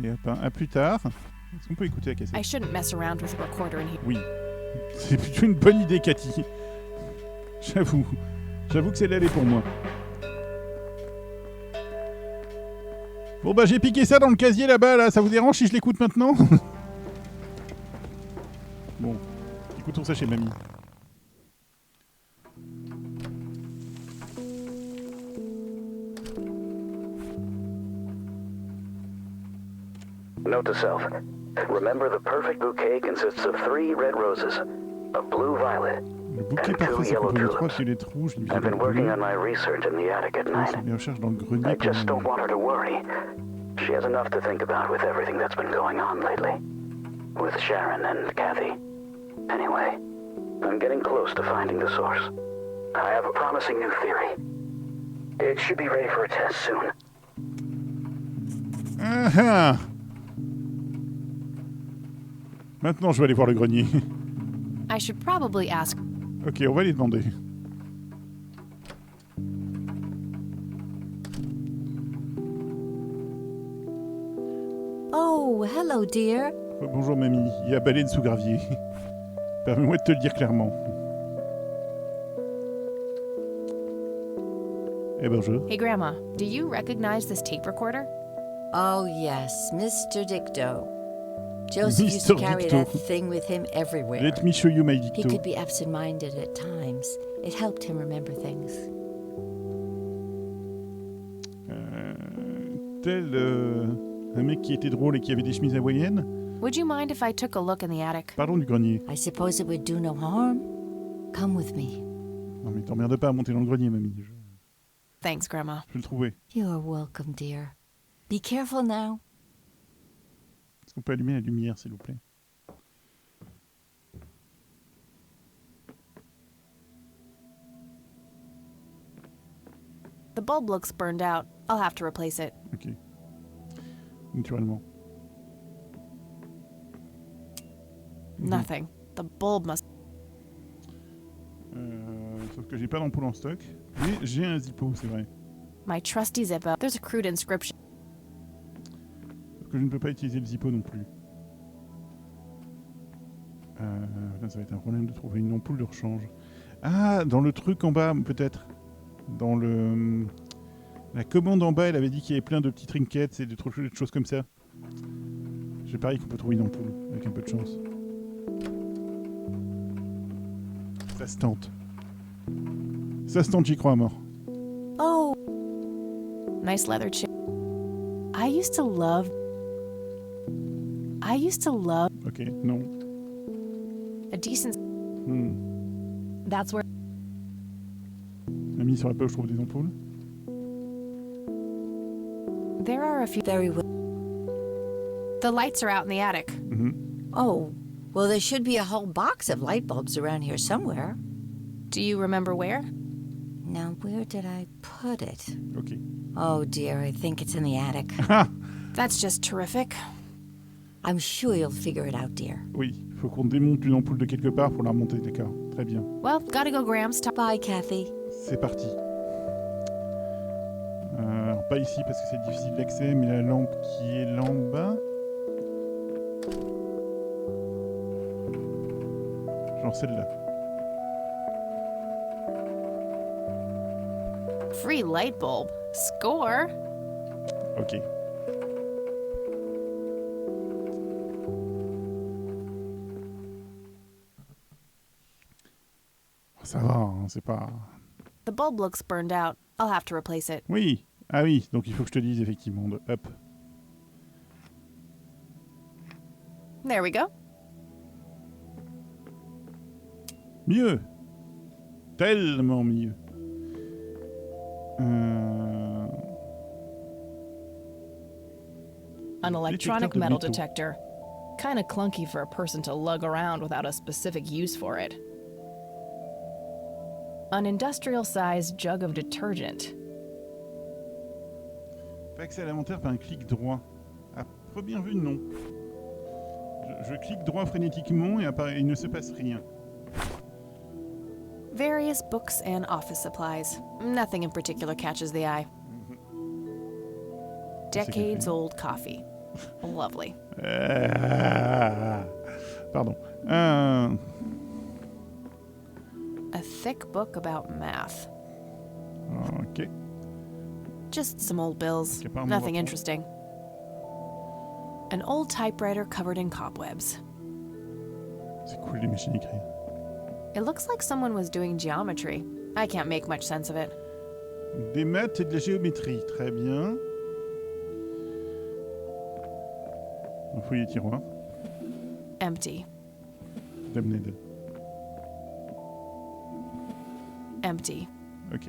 Et hop, hein, à plus tard. Est-ce qu'on peut écouter la cassette? I shouldn't mess around with a recorder in here. Oui. C'est plutôt une bonne idée, Cathy. J'avoue. J'avoue que celle-là, elle est pour moi. Bon bah j'ai piqué ça dans le casier là-bas, là. Ça vous dérange si je l'écoute maintenant? Bon, écoutons ça chez Mamie. Note to self. Remember, the perfect bouquet consists of 3 red roses, a blue violet, Le bouquet and 2 parfait, c'est yellow composé de 3 tulips. violettes rouges, une I've violette been working bleue. on my research in the attic at Je night. fais mes recherches dans le grenier I pour just don't want her to worry. She has enough to think about with everything that's been going on lately. With Sharon and Kathy. Anyway, I'm getting close to finding the source. I have a promising new theory. It should be ready for a test soon. Ah ah. Maintenant, je vais aller voir le grenier. I should probably ask. Ok, on va les demander. Oh, hello, dear. Bonjour mamie, il y a baleine sous gravier. Permets-moi de te le dire clairement. Eh bonjour. Hey, Grandma, do you recognize this tape recorder? Oh, yes, Mr. Dicto. Joseph used to Mr. carry Dicto. that thing with him everywhere. Let me show you my He dicto. could be absent-minded at times. It helped him remember things. Tel un mec qui était drôle et qui avait des chemises hawaïennes. Would you mind if I took a look in the attic? Parlons du grenier. I suppose it would do no harm. Come with me. Non mais t'emmerdes pas à monter dans le grenier mamie. Thanks, Grandma. Je vais le trouver. You're welcome, dear. Be careful now. Est-ce qu'on peut allumer la lumière s'il vous plaît? The bulb looks burned out. I'll have to replace it. Ok. Naturellement. Nothing. The bulb must. Sauf que j'ai pas d'ampoule en stock. Mais j'ai un Zippo, c'est vrai. My trusty Zippo. There's a crude inscription. Sauf que je ne peux pas utiliser le Zippo non plus. Là, ça va être un problème de trouver une ampoule de rechange. Ah, dans le truc en bas, peut-être. Dans le... La commande en bas, elle avait dit qu'il y avait plein de petits trinkets et de choses comme ça. J'ai parié qu'on peut trouver une ampoule, avec un peu de chance. Ça se tente. Ça se tente, j'y crois à mort. Oh. Nice leather chair. I used to love. Ok, non. A decent. That's where. Mamie, sur la page, je trouve des ampoules. There are a few. Very well. The lights are out in the attic. Oh, well, there should be a whole box of light bulbs around here somewhere. Do you remember where? Now, where did I put it? Ok. Oh, dear, I think it's in the attic. That's just terrific. I'm sure you'll figure it out, dear. Oui, il faut qu'on démonte une ampoule de quelque part pour la remonter, d'accord. Très bien. Well, gotta go, Grams. Bye, Kathy. C'est parti. Alors, pas ici parce que c'est difficile d'accès, mais la lampe qui est là en bas. Genre celle-là. Free light bulb. Score. Ok. Ça va, hein, c'est pas... The bulb looks burned out. I'll have to replace it. Oui, ah oui, donc il faut que je te dise effectivement de up. There we go. Mieux. Tellement mieux. An electronic Détecteur de metal métaux. detector. Kinda clunky for a person to lug around without a specific use for it. An industrial-sized jug of detergent. Pas accès à l'inventaire par un clic droit. À première vue, non. Je clique droit frénétiquement et il ne se passe rien. Various books and office supplies. Nothing in particular catches the eye. Decades old coffee. Lovely. Pardon. A thick book about math. Ok. Just some old bills. Ok, apparemment, Nothing on va interesting. An old typewriter covered in cobwebs. C'est cool les machines à écrire. It looks like someone was doing geometry. I can't make much sense of it. Des maths et de la géométrie, très bien. On fouille les tiroirs. Empty. Damned. Empty. Ok.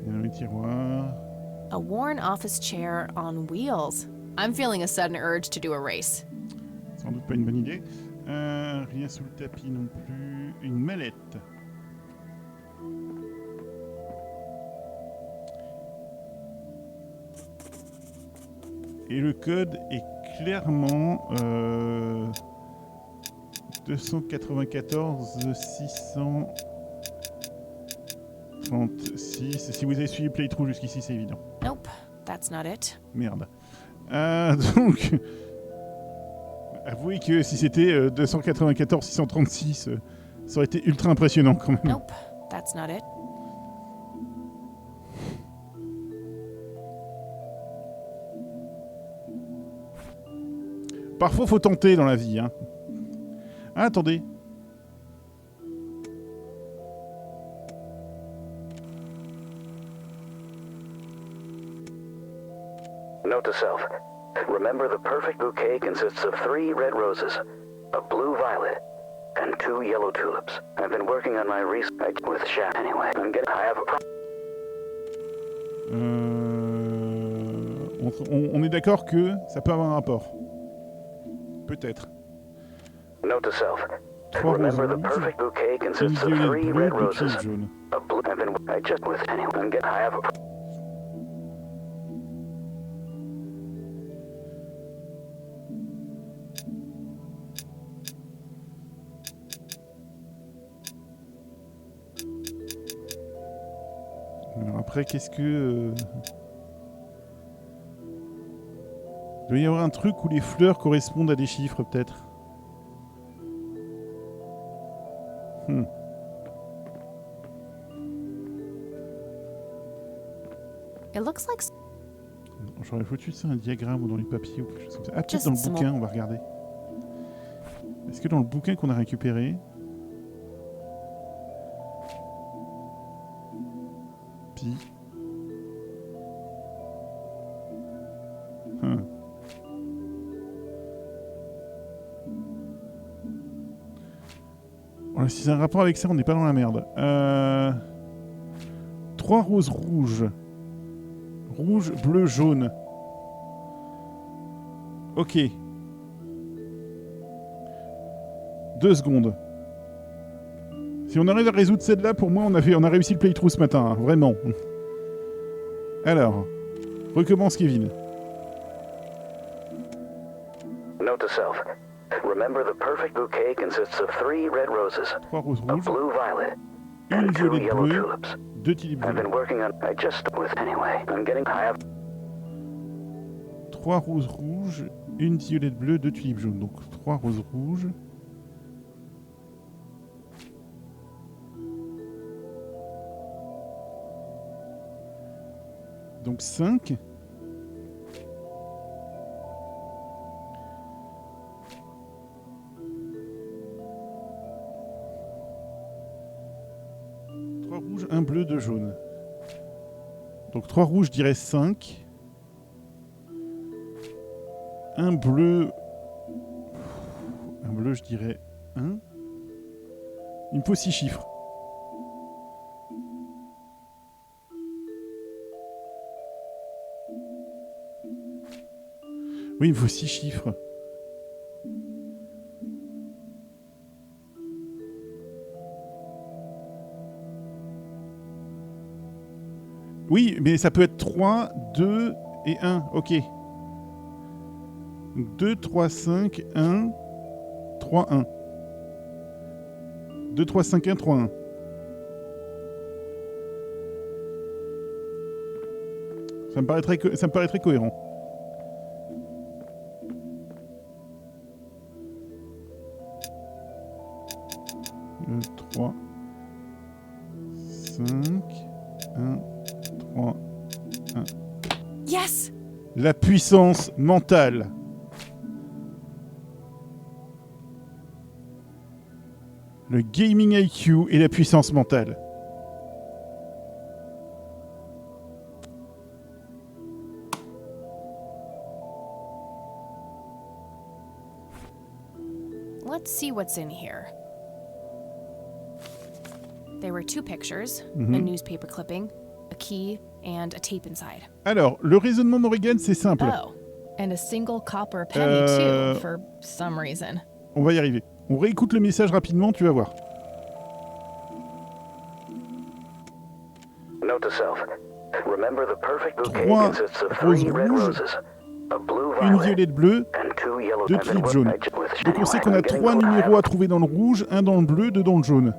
Il y a dans les tiroirs. A worn office chair on wheels. I'm feeling a sudden urge to do a race. Sans doute pas une bonne idée. Rien sous le tapis non plus. Une mallette. Et le code est clairement 294 636. Si vous avez suivi le playthrough jusqu'ici, c'est évident. Nope, that's not it. Merde. Donc, avouez que si c'était 294 636, ça aurait été ultra impressionnant quand même. Nope, that's not it. Parfois, faut tenter dans la vie. Hein. Ah, attendez. Note to self. Remember, the perfect bouquet consists of 3 red roses, a blue violet, and 2 yellow tulips. I've been working on my research with Shat anyway. I have a on est d'accord que ça peut avoir un rapport. Peut-être. Note to self. 3 roses Remember, the rouges, perfect bouquet une consists of violette 3 bleue, red 2 roses, tulipes jaunes. a blue. I just with anyway. I have a Alors après, qu'est-ce que... Il doit y avoir un truc où les fleurs correspondent à des chiffres, peut-être. It looks like J'aurais foutu ça, un diagramme ou dans les papiers ou quelque chose comme ça. Ah, peut-être Just dans le some bouquin, on va regarder. Est-ce que dans le bouquin qu'on a récupéré... Pi... Voilà, si c'est un rapport avec ça, on n'est pas dans la merde. 3 roses rouges. Rouge, bleu, jaune. Ok. 2 secondes. Si on arrive à résoudre celle-là, pour moi, on a réussi le playthrough ce matin. Hein, vraiment. Alors, recommence Kevin. Note to self. Remember, the perfect bouquet consists of 3 red roses, 3 roses a rouges, blue violet, une and 2 violette yellow bleue, tulips. 2 tulipes I've jaunes. been working on. I just with anyway. I have 3 roses rouges, une violette bleue, 2 tulipes jaunes. Donc 3 roses rouges. Donc 5. Rouge, un bleu, 2 jaunes. Donc 3 rouges, je dirais 5. Un bleu... Un bleu, je dirais 1. Il me faut 6 chiffres. Oui, il me faut 6 chiffres. Oui, mais ça peut être 3, 2 et 1. Ok. Donc 2, 3, 5, 1, 3, 1. 2, 3, 5, 1, 3, 1. Ça me paraîtrait cohérent. Deux, 3, 5, 1, 3, 1. Yes! La puissance mentale. Le gaming IQ et la puissance mentale. Let's see what's in here. There were 2 pictures, a newspaper clipping, a key, and a tape inside. Alors, le raisonnement Morrigan, c'est simple. Oh, and a single copper penny too, for some reason. On va y arriver. On réécoute le message rapidement, tu vas voir. Note to self. Remember the perfect bouquet 3 consists of roses 3 red rouges, roses, a blue une violet, violette bleue, and 2 yellow 2 peppered tulipes jaunes. with Donc on sait qu'on a 3 numéros à trouver dans le rouge, 1 dans le bleu, 2 dans le jaune.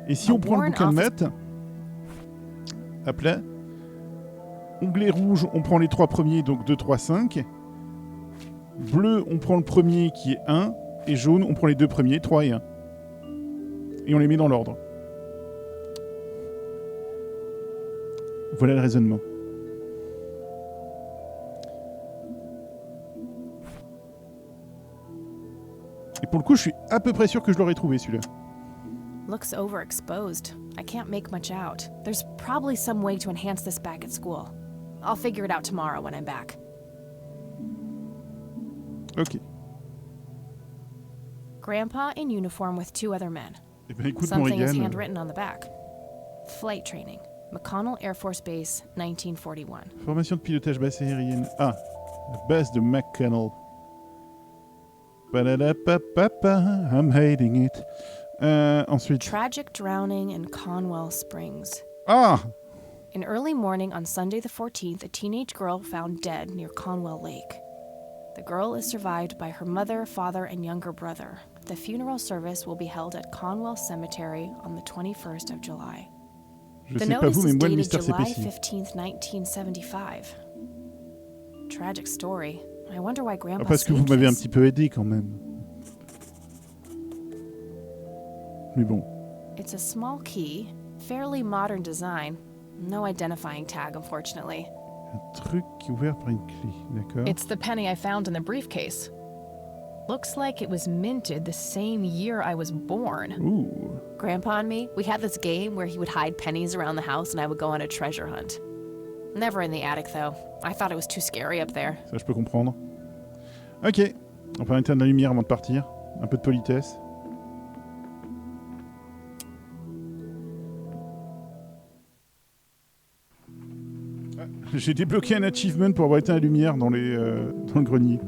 Et si on prend le bouquin de maths, hop là, onglet rouge, on prend les 3 premiers, donc 2, 3, 5. Bleu, on prend le premier qui est 1. Et jaune, on prend les 2 premiers, 3 et 1. Et on les met dans l'ordre. Voilà le raisonnement. Et pour le coup, je suis à peu près sûr que je l'aurais trouvé celui-là. Looks overexposed. I can't make much out. There's probably some way to enhance this back at school. I'll figure it out tomorrow when I'm back. Ok. Grandpa in uniform with 2 other men. Eh ben, écoute, Something is Morrigan, handwritten on the back. Flight training. McConnell Air Force Base, 1941. formation de pilotage basse aérienne. Ah, la base de McConnell. Ba-da-da-pa-pa-pa, I'm hating it. Ensuite. Tragic drowning in Conwell Springs. Ah! In early morning on Sunday the 14th, a teenage girl found dead near Conwell Lake. The girl is survived by her mother, father, and younger brother. The funeral service will be held at Conwell Cemetery on the 21st of July. Je The sais pas notice vous, mais is moi, le dated mystère, c'est July précis. 15th, 1975. Tragic story. I wonder why Grandpa Parce que vous saved m'avez un this. petit peu aidé quand même. Mais bon. It's a small key, fairly modern design. No identifying tag, unfortunately. Un truc ouvert par une clé, d'accord. It's the penny I found in the briefcase. Looks like it was minted the same year I was born. Ouh. Grandpa and me, we had this game where he would hide pennies around the house and I would go on a treasure hunt. Never in the attic, though. I thought it was too scary up there. Ça, je peux comprendre. Ok. On va éteindre la lumière avant de partir. Un peu de politesse. Ah, j'ai débloqué un achievement pour avoir éteint la lumière dans le grenier.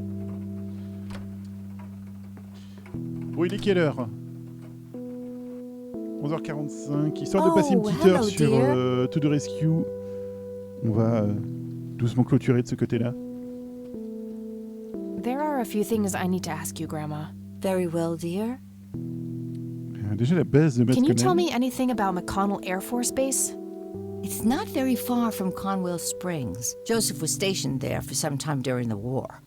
Bon, il est quelle heure ? 11h45. Histoire de passer une petite heure sur To The Rescue. On va doucement clôturer de ce côté-là. There are a few things I need to ask you, Grandma. Very well, dear. Déjà la base de Can you tell Connell. me anything about McConnell Air Force Base? It's not very far from Conwell Springs. Joseph was stationed there for some time during the war.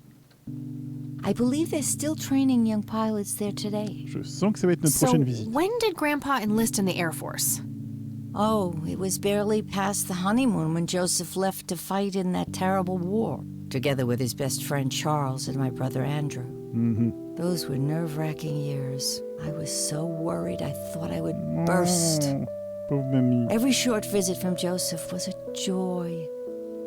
I believe they're still training young pilots there today. Je sens que ça va être notre So, prochaine visite. when did Grandpa enlist in the Air Force? Oh, it was barely past the honeymoon when Joseph left to fight in that terrible war, together with his best friend Charles and my brother Andrew. Mhm. Those were nerve-wracking years. I was so worried I thought I would burst. Oh, pauvre mamie. Every short visit from Joseph was a joy,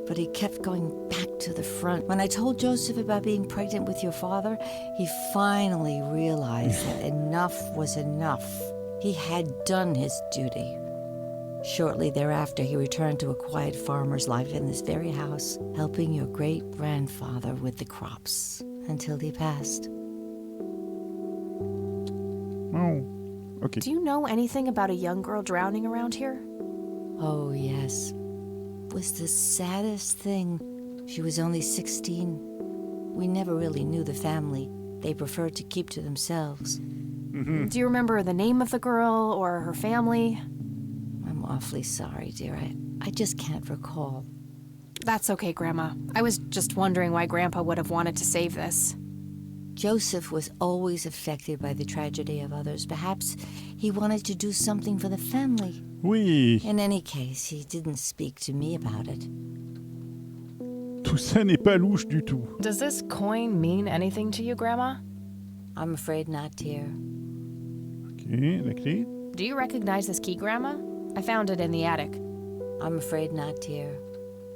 but he kept going back to the front. When I told Joseph about being pregnant with your father, he finally realized that enough was enough. He had done his duty. Shortly thereafter, he returned to a quiet farmer's life in this very house, helping your great-grandfather with the crops until he passed. Oh. Ok. Do you know anything about a young girl drowning around here? Oh, yes. It was the saddest thing. She was only 16. We never really knew the family. They preferred to keep to themselves. Do you remember the name of the girl or her family? I'm awfully sorry, dear. I just can't recall. That's okay, Grandma. I was just wondering why Grandpa would have wanted to save this. Joseph was always affected by the tragedy of others. Perhaps he wanted to do something for the family. Oui. In any case, he didn't speak to me about it. Tout ça n'est pas louche du tout. Does this coin mean anything to you, Grandma? I'm afraid not, dear. Ok, la clé. Do you recognize this key, Grandma? I found it in the attic. I'm afraid not, dear.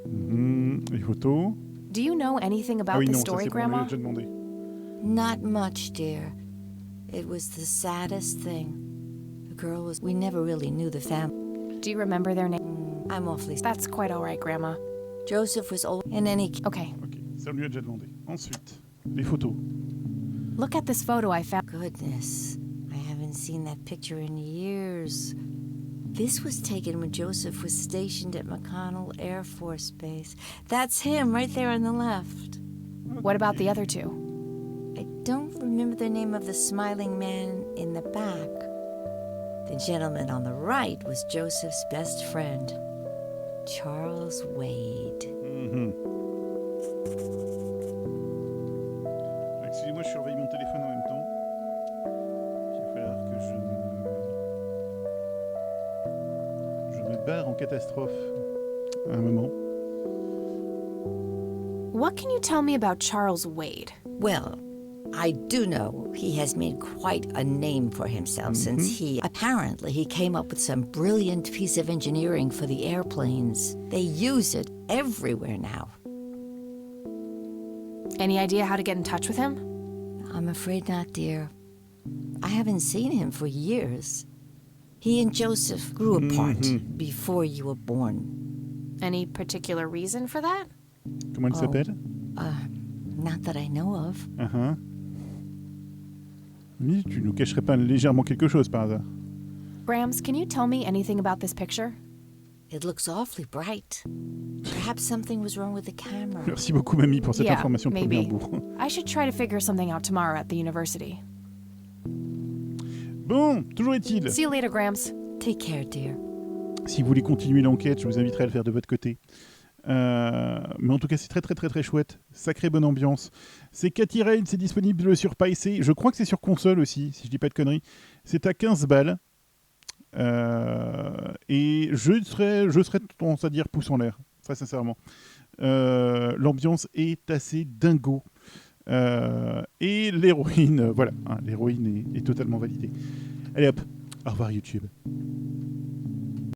Les photos. Do you know anything about Ah oui, this non, story, ça c'est bon, on Grandma? l'a déjà demandé. Not much, dear. It was the saddest thing. The girl was... We never really knew the family. Do you remember their name? I'm awfully... That's quite all right, Grandma. Joseph was old... In any... Okay. Ok, ça on lui a déjà demandé. Ensuite, les photos. Look at this photo I found. Goodness, I haven't seen that picture in years. This was taken when Joseph was stationed at McConnell Air Force Base. That's him right there on the left. What about the other two? I don't remember the name of the smiling man in the back. The gentleman on the right was Joseph's best friend, Charles Wade. Excusez-moi, je surveille mon téléphone en même temps. Il va falloir que je me barre en catastrophe à un moment. What can you tell me about Charles Wade? Well, I do know he has made quite a name for himself since he came up with some brilliant piece of engineering for the airplanes. They use it everywhere now. Any idea how to get in touch with him? I'm afraid not, dear. I haven't seen him for years. He and Joseph grew apart before you were born. Any particular reason for that? Comment elle s'appelle? Not that I know of. Oui, tu nous cacherais pas légèrement quelque chose par hasard? Grams, can you tell me anything about this picture? It looks awfully bright. Perhaps something was wrong with the camera. Merci beaucoup, Mamie, pour cette information pour maybe. Bourg. I should try to figure something out tomorrow at the university. Bon, toujours est-il. See you later, Grams. Take care, dear. Si vous voulez continuer l'enquête, je vous inviterai à le faire de votre côté. Mais en tout cas, c'est très très très très chouette. Sacrée bonne ambiance. C'est Cathy Rain, c'est disponible sur PC. Je crois que c'est sur console aussi, si je dis pas de conneries. C'est à 15 balles. Et je serais tendance à dire pouce en l'air, très sincèrement. L'ambiance est assez dingo. Et l'héroïne, voilà, hein, l'héroïne est totalement validée. Allez hop, au revoir YouTube.